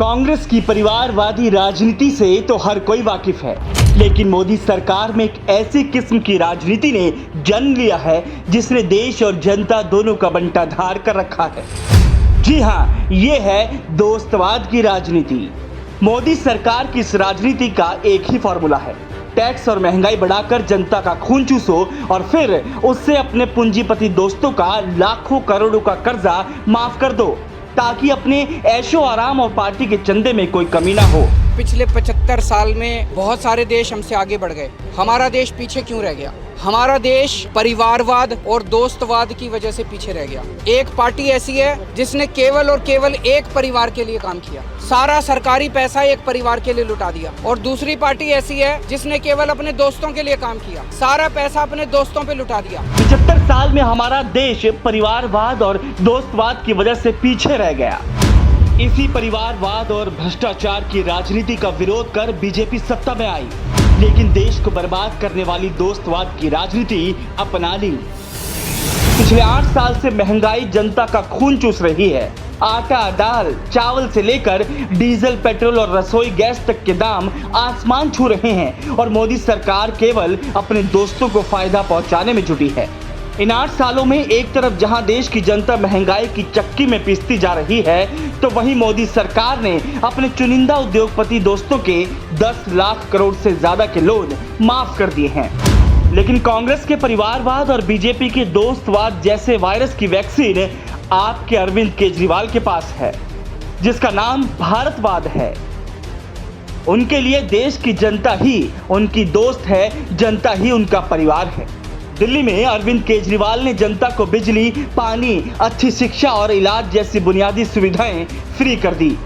कांग्रेस की परिवारवादी राजनीति से तो हर कोई वाकिफ है, लेकिन मोदी सरकार में एक ऐसी किस्म की राजनीति ने जन्म लिया है जिसने देश और जनता दोनों का बंटाधार कर रखा है। जी हाँ, ये है दोस्तवाद की राजनीति। मोदी सरकार की इस राजनीति का एक ही फॉर्मूला है, टैक्स और महंगाई बढ़ाकर जनता का खून चूसो और फिर उससे अपने पूंजीपति दोस्तों का लाखों करोड़ों का कर्जा माफ कर दो ताकि अपने ऐशो आराम और पार्टी के चंदे में कोई कमी ना हो। पिछले 75 साल में बहुत सारे देश हमसे आगे बढ़ गए, हमारा देश पीछे क्यों रह गया? हमारा देश परिवारवाद और दोस्तवाद की वजह से पीछे रह गया। एक पार्टी ऐसी है जिसने केवल और केवल एक परिवार के लिए काम किया, सारा सरकारी पैसा एक परिवार के लिए लुटा दिया। और दूसरी पार्टी ऐसी है जिसने केवल अपने दोस्तों के लिए काम किया, सारा पैसा अपने दोस्तों पे लुटा दिया। 75 साल में हमारा देश परिवारवाद और दोस्तवाद की वजह से पीछे रह गया। इसी परिवारवाद और भ्रष्टाचार की राजनीति का विरोध कर बीजेपी सत्ता में आई, लेकिन देश को बर्बाद करने वाली दोस्तवाद की राजनीति अपना ली। पिछले 8 साल से महंगाई जनता का खून चूस रही है। आटा, दाल, चावल से लेकर डीजल, पेट्रोल और रसोई गैस तक के दाम आसमान छू रहे हैं और मोदी सरकार केवल अपने दोस्तों को फायदा पहुंचाने में जुटी है। इन 8 सालों में एक तरफ जहां देश की जनता महंगाई की चक्की में पिसती जा रही है, तो वहीं मोदी सरकार ने अपने चुनिंदा उद्योगपति दोस्तों के 10 लाख करोड़ से ज्यादा के लोन माफ कर दिए हैं। लेकिन कांग्रेस के परिवारवाद और बीजेपी के दोस्तवाद जैसे वायरस की वैक्सीन आपके अरविंद केजरीवाल के पास है, जिसका नाम भारतवाद है। उनके लिए देश की जनता ही उनकी दोस्त है, जनता ही उनका परिवार है। दिल्ली में अरविंद केजरीवाल ने जनता को बिजली, पानी, अच्छी शिक्षा और इलाज जैसी बुनियादी सुविधाएं फ्री कर दी।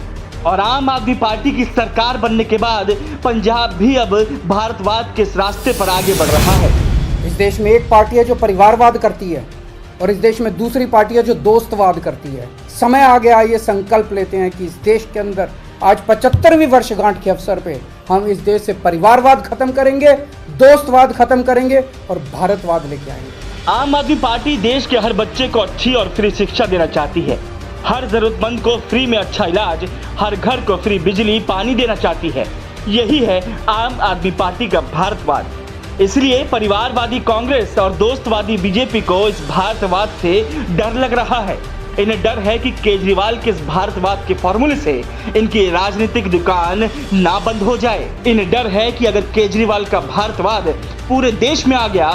और आम आदमी पार्टी की सरकार बनने के बाद पंजाब भी अब भारतवाद के इस रास्ते पर आगे बढ़ रहा है। इस देश में एक पार्टी है जो परिवारवाद करती है और इस देश में दूसरी पार्टी है जो दोस्तवाद करती है। समय आ गया, ये संकल्प लेते हैं कि इस देश के अंदर आज 75वीं वर्षगांठ के अवसर पे हम इस देश से परिवारवाद खत्म करेंगे, दोस्तवाद खत्म करेंगे और भारतवाद लेके आएंगे। आम आदमी पार्टी देश के हर बच्चे को अच्छी और फ्री शिक्षा देना चाहती है, हर जरूरतमंद को फ्री में अच्छा इलाज, हर घर को फ्री बिजली, पानी देना चाहती है। यही है आम आदमी पार्टी का भारतवाद। इसलिए परिवारवादी कांग्रेस और दोस्तवादी बीजेपी को इस भारतवाद से डर लग रहा है। इन्हें डर है कि केजरीवाल के इस भारतवाद के फॉर्मूले से इनकी राजनीतिक दुकान ना बंद हो जाए। इन्हें डर है कि अगर केजरीवाल का भारतवाद पूरे देश में आ गया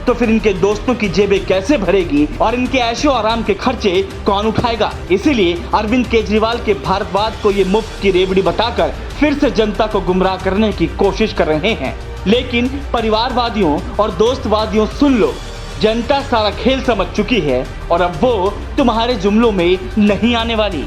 तो फिर इनके दोस्तों की जेबें कैसे भरेगी और इनके ऐशो आराम के खर्चे कौन उठाएगा। इसीलिए अरविंद केजरीवाल के भारतवाद को ये मुफ्त की रेवड़ी बताकर फिर से जनता को गुमराह करने की कोशिश कर रहे हैं। लेकिन परिवारवादियों और दोस्तवादियों, सुन लो, जनता सारा खेल समझ चुकी है और अब वो तुम्हारे जुमलों में नहीं आने वाली।